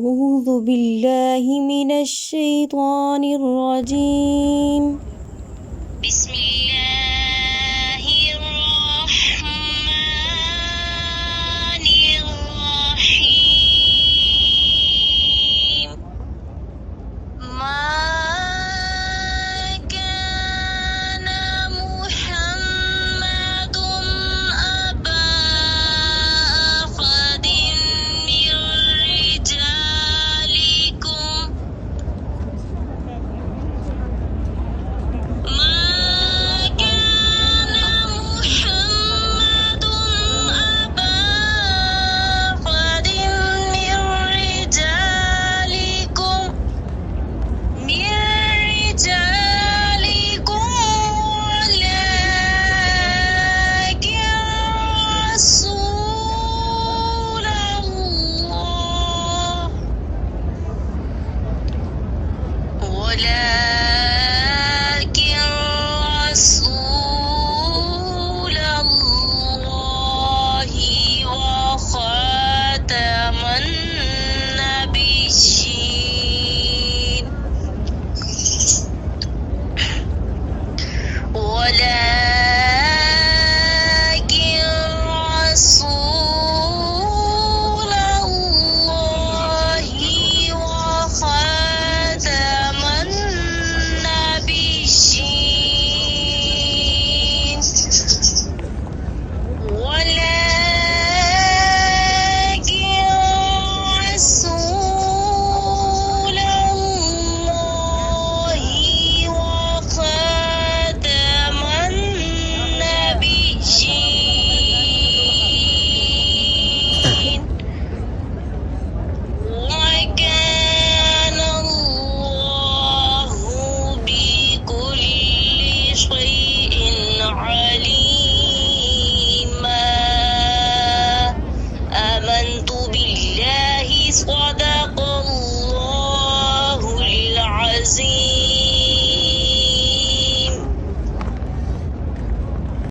أعوذ بالله من الشيطان الرجيم. بسم الله الرحمن الرحيم. ما كان محمد أبا أحد من رجالكم ولكن رسول الله وخاتم النبيين ولكن رسول الله وخاتم النبيين ولكن رسول الله وخاتم النبيين وكان الله بكل شيء عليما. آمنت بالله صدق الله العظيم.